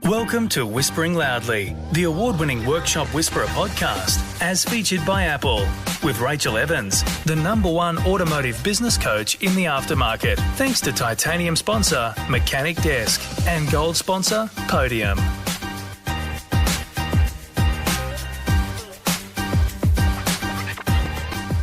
Welcome to Whispering Loudly, the award-winning Workshop Whisperer podcast, as featured by Apple, with Rachael Evans, the #1 automotive business coach in the aftermarket, thanks to titanium sponsor Mechanic Desk and gold sponsor Podium.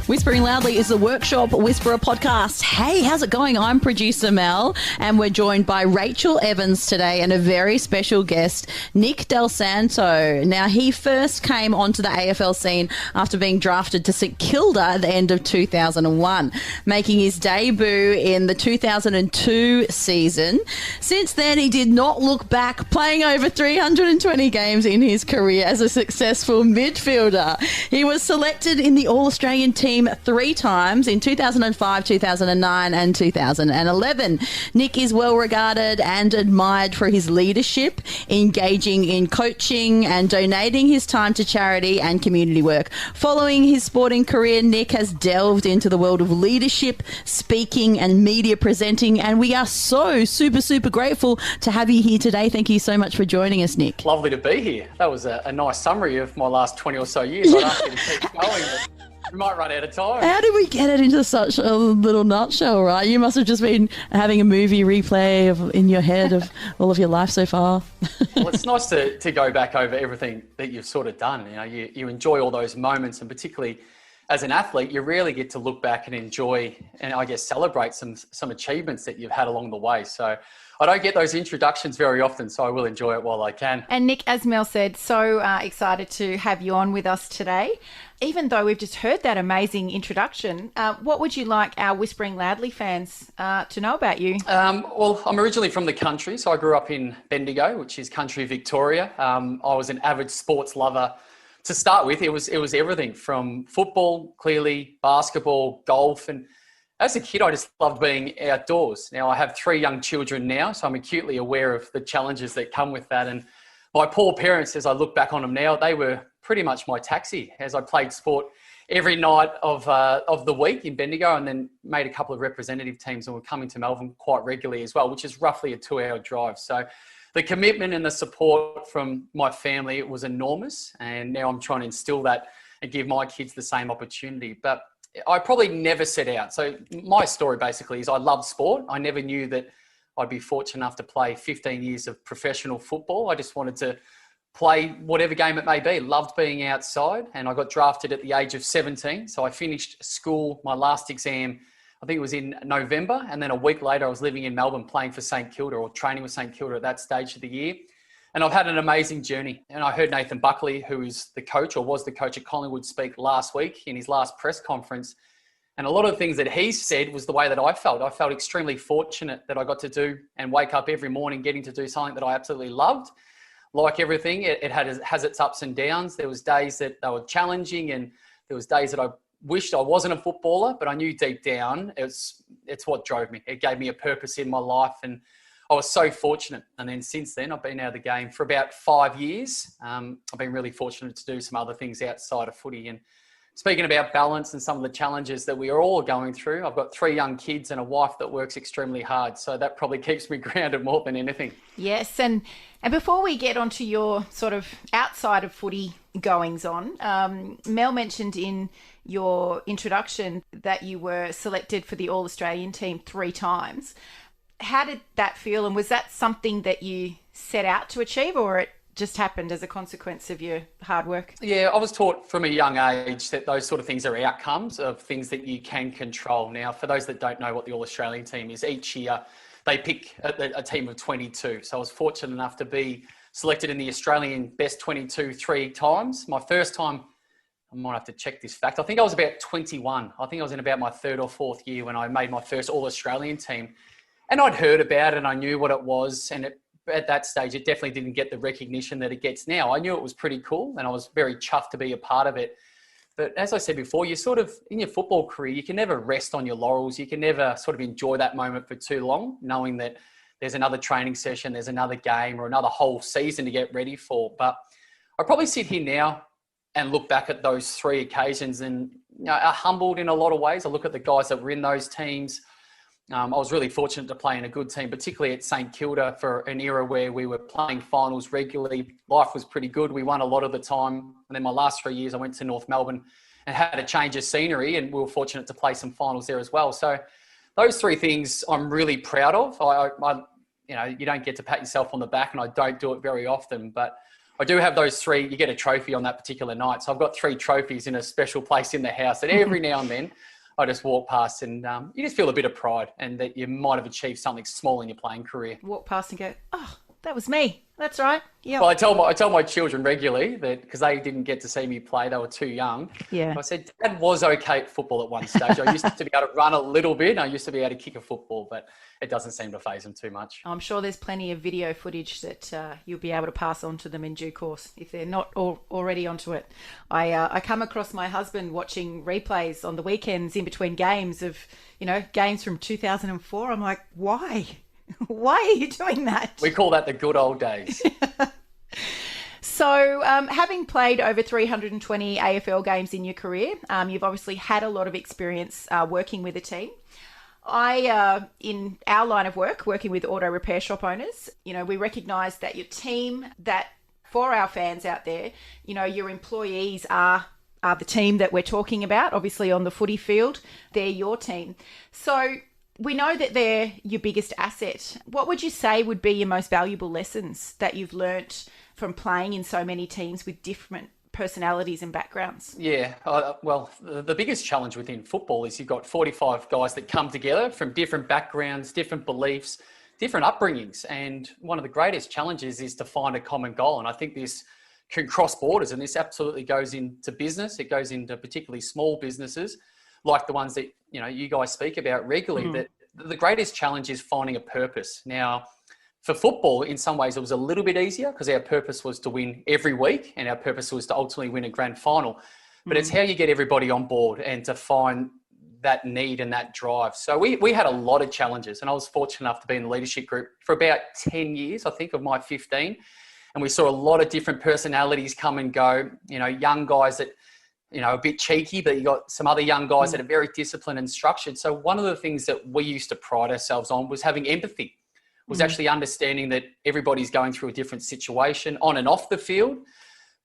Whispering Loudly is the Workshop Whisperer podcast. Hey, how's it going? I'm producer Mel, and we're joined by Rachael Evans today and a very special guest, Nick Dal Santo. Now, he first came onto the AFL scene after being drafted to St Kilda at the end of 2001, making his debut in the 2002 season. Since then, he did not look back, playing over 320 games in his career as a successful midfielder. He was selected in the All-Australian team 3 times in 2005, 2009 and 2011. Nick is well regarded and admired for his leadership, engaging in coaching and donating his time to charity and community work. Following his sporting career, Nick has delved into the world of leadership, speaking and media presenting, and we are so super grateful to have you here today. Thank you so much for joining us, Nick. Lovely to be here. That was a nice summary of my last 20 or so years. I'd ask you to keep going, but we might run out of time. How did we get it into such a little nutshell, right? You must have just been having a movie replay in your head of all of your life so far. Well, it's nice to go back over everything that you've sort of done. You know, you enjoy all those moments, and particularly as an athlete, you rarely get to look back and enjoy and I guess celebrate some achievements that you've had along the way. So I don't get those introductions very often, so I will enjoy it while I can. And Nick, as Mel said, so excited to have you on with us today. Even though we've just heard that amazing introduction, what would you like our Whispering Loudly fans to know about you? Well, I'm originally from the country, so I grew up in Bendigo, which is country Victoria. I was an avid sports lover. To start with, it was everything from football, clearly, basketball, golf, and as a kid, I just loved being outdoors. Now, I have 3 young children now, so I'm acutely aware of the challenges that come with that. And my poor parents, as I look back on them now, they were pretty much my taxi as I played sport every night of the week in Bendigo, and then made a couple of representative teams and were coming to Melbourne quite regularly as well, which is roughly a 2-hour drive. So the commitment and the support from my family was enormous, and now I'm trying to instill that and give my kids the same opportunity. But I probably never set out. So my story basically is I loved sport. I never knew that I'd be fortunate enough to play 15 years of professional football. I just wanted to play whatever game it may be. Loved being outside, and I got drafted at the age of 17. So I finished school, my last exam, I think it was in November. And then a week later, I was living in Melbourne playing for St Kilda, or training with St Kilda at that stage of the year. And I've had an amazing journey. And I heard Nathan Buckley, who is the coach or was the coach at Collingwood, speak last week in his last press conference. And a lot of the things that he said was the way that I felt. I felt extremely fortunate that I got to do and wake up every morning getting to do something that I absolutely loved. Like everything, it has its ups and downs. There was days that they were challenging, and there was days that I wished I wasn't a footballer, but I knew deep down it's what drove me. It gave me a purpose in my life, and I was so fortunate. And then since then, I've been out of the game for about 5 years. I've been really fortunate to do some other things outside of footy. And speaking about balance and some of the challenges that we are all going through, I've got 3 young kids and a wife that works extremely hard. So that probably keeps me grounded more than anything. Yes, and before we get onto your sort of outside of footy goings on, Mel mentioned in your introduction that you were selected for the All-Australian team 3 times. How did that feel, and was that something that you set out to achieve, or it just happened as a consequence of your hard work? Yeah, I was taught from a young age that those sort of things are outcomes of things that you can control. Now, for those that don't know what the All-Australian team is, each year they pick a team of 22. So I was fortunate enough to be selected in the Australian Best 22 3 times. My first time, I might have to check this fact, I think I was about 21. I think I was in about my 3rd or 4th year when I made my first All-Australian team. And I'd heard about it and I knew what it was, and at that stage, it definitely didn't get the recognition that it gets now. I knew it was pretty cool, and I was very chuffed to be a part of it. But as I said before, you sort of, in your football career, you can never rest on your laurels. You can never sort of enjoy that moment for too long, knowing that there's another training session, there's another game or another whole season to get ready for. But I probably sit here now and look back at those 3 occasions and are humbled in a lot of ways. I look at the guys that were in those teams, I was really fortunate to play in a good team, particularly at St Kilda for an era where we were playing finals regularly. Life was pretty good. We won a lot of the time. And then my last 3 years, I went to North Melbourne and had a change of scenery, and we were fortunate to play some finals there as well. So those three things I'm really proud of. You don't get to pat yourself on the back, and I don't do it very often, but I do have those three. You get a trophy on that particular night. So I've got 3 trophies in a special place in the house that every now and then I just walk past, and you just feel a bit of pride and that you might have achieved something small in your playing career. Walk past and go, oh, that was me. That's right. Yeah. Well, I tell my children regularly that because they didn't get to see me play, they were too young. Yeah. I said, Dad was okay at football at one stage. I used to be able to run a little bit. And I used to be able to kick a football, but it doesn't seem to faze them too much. I'm sure there's plenty of video footage that you'll be able to pass on to them in due course if they're not already onto it. I come across my husband watching replays on the weekends in between games of, games from 2004. I'm like, why? Why are you doing that? We call that the good old days. So having played over 320 AFL games in your career, you've obviously had a lot of experience working with a team. In our line of work, working with auto repair shop owners, we recognise that your team, that for our fans out there, your employees are the team that we're talking about. Obviously on the footy field, they're your team. So we know that they're your biggest asset. What would you say would be your most valuable lessons that you've learnt from playing in so many teams with different personalities and backgrounds? Yeah, well, the biggest challenge within football is you've got 45 guys that come together from different backgrounds, different beliefs, different upbringings. And one of the greatest challenges is to find a common goal. And I think this can cross borders, and this absolutely goes into business. It goes into particularly small businesses like the ones that, you guys speak about regularly, that the greatest challenge is finding a purpose. Now, for football, in some ways, it was a little bit easier because our purpose was to win every week and our purpose was to ultimately win a grand final. But it's how you get everybody on board and to find that need and that drive. So we had a lot of challenges, and I was fortunate enough to be in the leadership group for about 10 years, I think, of my 15. And we saw a lot of different personalities come and go, young guys that, a bit cheeky, but you got some other young guys that are very disciplined and structured. So one of the things that we used to pride ourselves on was having empathy, was actually understanding that everybody's going through a different situation on and off the field.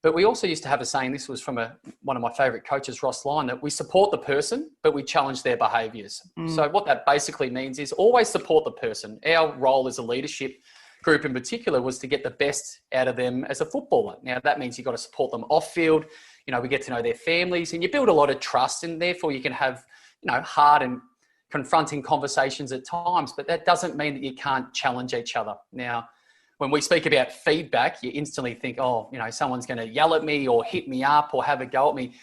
But we also used to have a saying, this was from one of my favourite coaches, Ross Lyon, that we support the person, but we challenge their behaviours. So what that basically means is always support the person. Our role as a leadership group in particular was to get the best out of them as a footballer. Now, that means you've got to support them off field. We get to know their families, and you build a lot of trust, and therefore you can have, hard and confronting conversations at times, but that doesn't mean that you can't challenge each other. Now, when we speak about feedback, you instantly think, someone's going to yell at me or hit me up or have a go at me.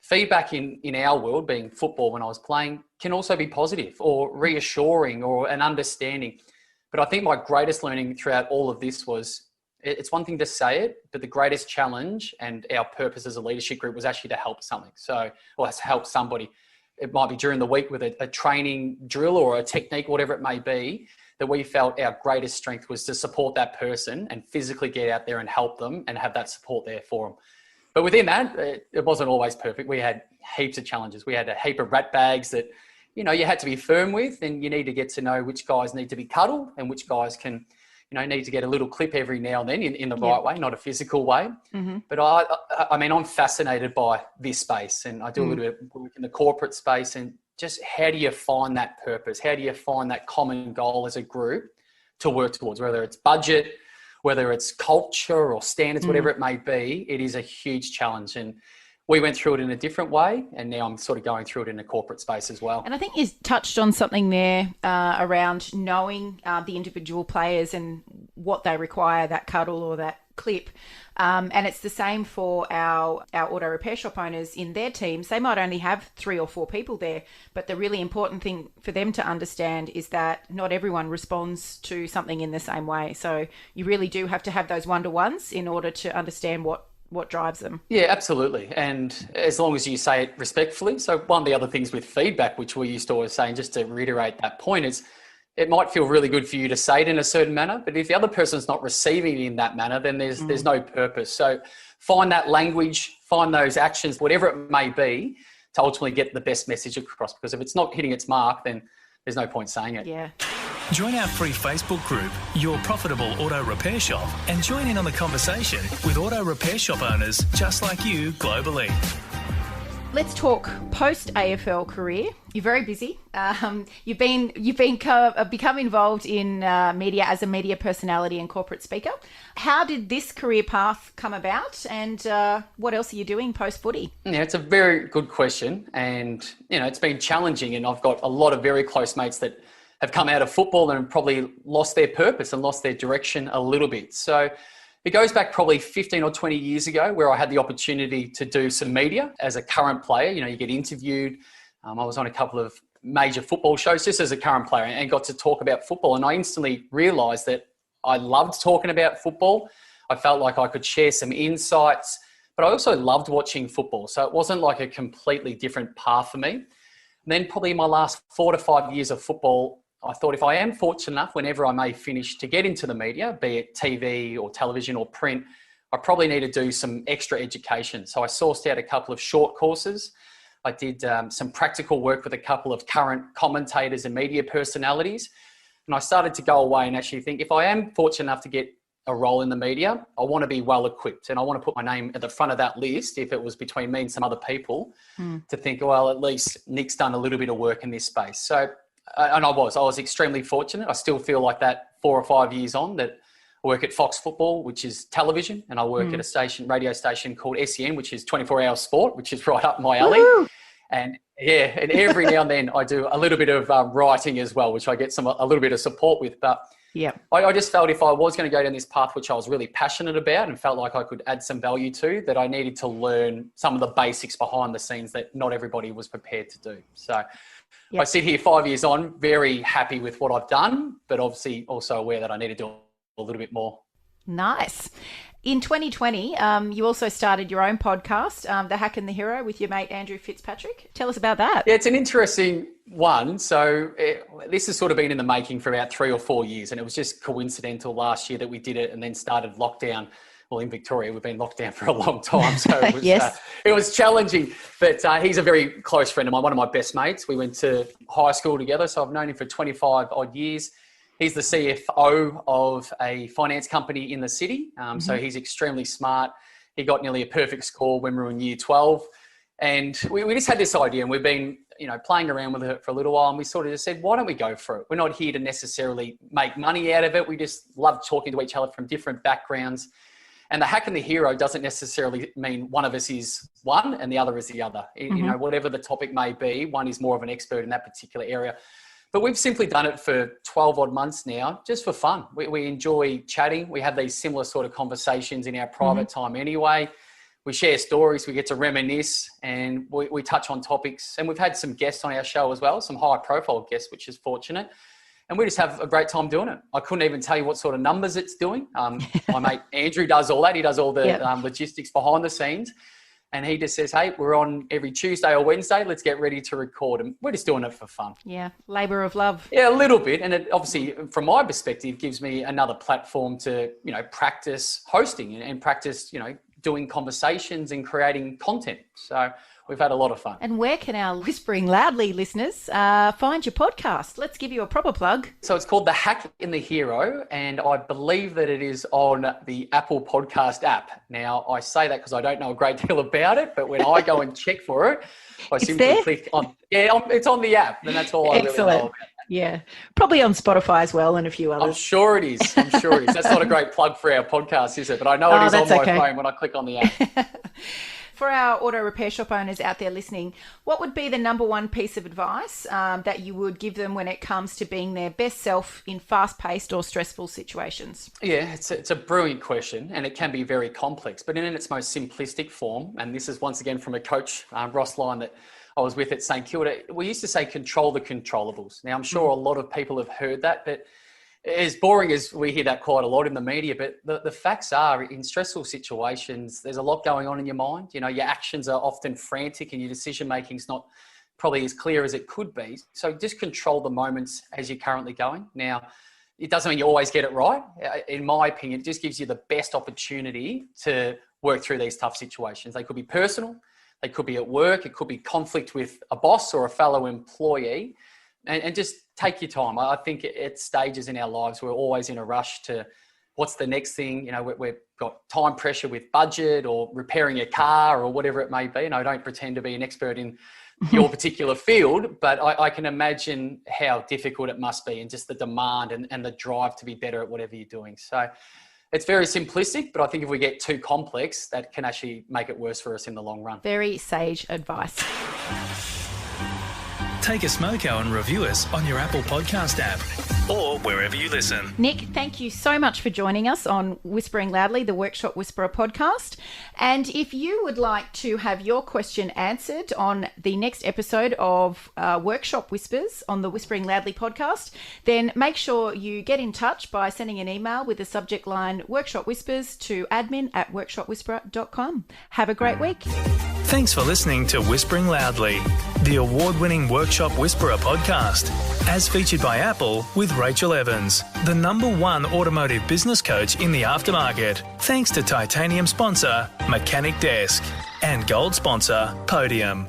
Feedback in our world, being football when I was playing, can also be positive or reassuring or an understanding. But I think my greatest learning throughout all of this was, it's one thing to say it, but the greatest challenge and our purpose as a leadership group was actually to help something. Or to help somebody. It might be during the week with a training drill or a technique, whatever it may be, that we felt our greatest strength was to support that person and physically get out there and help them and have that support there for them. But within that, it wasn't always perfect. We had heaps of challenges. We had a heap of rat bags that, you had to be firm with, and you need to get to know which guys need to be cuddled and which guys can, need to get a little clip every now and then in the right way, not a physical way. But I'm fascinated by this space, and I do a little bit of work in the corporate space, and just how do you find that purpose? How do you find that common goal as a group to work towards, whether it's budget, whether it's culture or standards, whatever it may be. It is a huge challenge. And we went through it in a different way, and now I'm sort of going through it in a corporate space as well. And I think you touched on something there around knowing the individual players and what they require, that cuddle or that clip. And it's the same for our auto repair shop owners in their teams. They might only have 3 or 4 people there, but the really important thing for them to understand is that not everyone responds to something in the same way. So you really do have to have those one-to-ones in order to understand what drives them. Yeah, absolutely. And as long as you say it respectfully. So one of the other things with feedback, which we used to always say, and just to reiterate that point, is it might feel really good for you to say it in a certain manner, but if the other person's not receiving it in that manner, then there's no purpose. So find that language, find those actions, whatever it may be, to ultimately get the best message across. Because if it's not hitting its mark, then there's no point saying it. Yeah. Join our free Facebook group, Your Profitable Auto Repair Shop, and join in on the conversation with auto repair shop owners just like you globally. Let's talk post AFL career. You're very busy. You've become involved in media as a media personality and corporate speaker. How did this career path come about, and what else are you doing post footy? Yeah, it's a very good question, and it's been challenging. And I've got a lot of very close mates that have come out of football and probably lost their purpose and lost their direction a little bit. So it goes back probably 15 or 20 years ago where I had the opportunity to do some media as a current player. You get interviewed. I was on a couple of major football shows just as a current player and got to talk about football. And I instantly realised that I loved talking about football. I felt like I could share some insights, but I also loved watching football. So it wasn't like a completely different path for me. And then probably in my last 4 to 5 years of football, I thought if I am fortunate enough, whenever I may finish to get into the media, be it TV or television or print, I probably need to do some extra education. So I sourced out a couple of short courses. I did some practical work with a couple of current commentators and media personalities. And I started to go away and actually think, if I am fortunate enough to get a role in the media, I want to be well equipped. And I want to put my name at the front of that list, if it was between me and some other people, to think, well, at least Nick's done a little bit of work in this space. So and I was extremely fortunate. I still feel like that 4 or 5 years on, that I work at Fox Football, which is television, and I work at a radio station called SEN, which is 24-hour sport, which is right up my alley. Woo-hoo! And every now and then I do a little bit of writing as well, which I get a little bit of support with. But yeah, I just felt if I was going to go down this path, which I was really passionate about and felt like I could add some value to, that I needed to learn some of the basics behind the scenes that not everybody was prepared to do. So I sit here 5 years on, very happy with what I've done, but obviously also aware that I need to do a little bit more. Nice. In 2020, you also started your own podcast, The Hack and the Hero, with your mate Andrew Fitzpatrick. Tell us about that. Yeah, it's an interesting one. So this has sort of been in the making for about 3 or 4 years, and it was just coincidental last year that we did it and then started lockdown. Well, in Victoria, we've been locked down for a long time, so it was, yes. It was challenging. But he's a very close friend of mine, one of my best mates. We went to high school together, so I've known him for 25 odd years. He's the CFO of a finance company in the city, so he's extremely smart. He got nearly a perfect score when we were in year 12. And we just had this idea, and we've been playing around with it for a little while, and we sort of just said, why don't we go for it? We're not here to necessarily make money out of it. We just love talking to each other from different backgrounds. And the hack and the hero doesn't necessarily mean one of us is one and the other is the other. Whatever the topic may be, one is more of an expert in that particular area. But we've simply done it for 12 odd months now, just for fun. We enjoy chatting. We have these similar sort of conversations in our private time anyway. We share stories, we get to reminisce, and we touch on topics. And we've had some guests on our show as well, some high profile guests, which is fortunate. And we just have a great time doing it. I couldn't even tell you what sort of numbers it's doing. My mate Andrew does all that. He does all the logistics behind the scenes. And he just says, hey, we're on every Tuesday or Wednesday. Let's get ready to record. And we're just doing it for fun. Yeah, labour of love. Yeah, a little bit. And it obviously, from my perspective, gives me another platform to, practice hosting and practice, doing conversations and creating content. So we've had a lot of fun. And where can our Whispering Loudly listeners find your podcast? Let's give you a proper plug. So it's called The Hack and the Hero, and I believe that it is on the Apple Podcast app. Now, I say that because I don't know a great deal about it, but when I go and check for it, I simply click on, it's on the app, and that's all I really know about it. Yeah, probably on Spotify as well and a few others. I'm sure it is. That's not a great plug for our podcast, is it? But I know it is on my phone when I click on the app. For our auto repair shop owners out there listening, what would be the number one piece of advice that you would give them when it comes to being their best self in fast-paced or stressful situations? Yeah, it's a brilliant question, and it can be very complex, but in its most simplistic form, and this is once again from a coach, Ross Lyon, that I was with at St Kilda, we used to say control the controllables. Now, I'm sure a lot of people have heard that, but as boring as we hear that quite a lot in the media, but the facts are, in stressful situations, there's a lot going on in your mind. Your actions are often frantic and your decision-making is not probably as clear as it could be. So just control the moments as you're currently going. Now, it doesn't mean you always get it right. In my opinion, it just gives you the best opportunity to work through these tough situations. They could be personal, they could be at work, it could be conflict with a boss or a fellow employee. and just take your time. I think at stages in our lives, we're always in a rush to what's the next thing. You know, we've got time pressure with budget or repairing a car or whatever it may be. And I don't pretend to be an expert in your particular field, but I can imagine how difficult it must be, and just the demand and the drive to be better at whatever you're doing. So it's very simplistic, but I think if we get too complex, that can actually make it worse for us in the long run. Very sage advice. Take a smoko and review us on your Apple Podcast app or wherever you listen. Nick, thank you so much for joining us on Whispering Loudly, the Workshop Whisperer podcast. And if you would like to have your question answered on the next episode of Workshop Whispers on the Whispering Loudly podcast, then make sure you get in touch by sending an email with the subject line Workshop Whispers to admin@workshopwhisperer.com. Have a great week. Thanks for listening to Whispering Loudly, the award-winning Workshop Whisperer podcast, as featured by Apple with Rachael Evans, the #1 automotive business coach in the aftermarket. Thanks to titanium sponsor Mechanic Desk and gold sponsor Podium.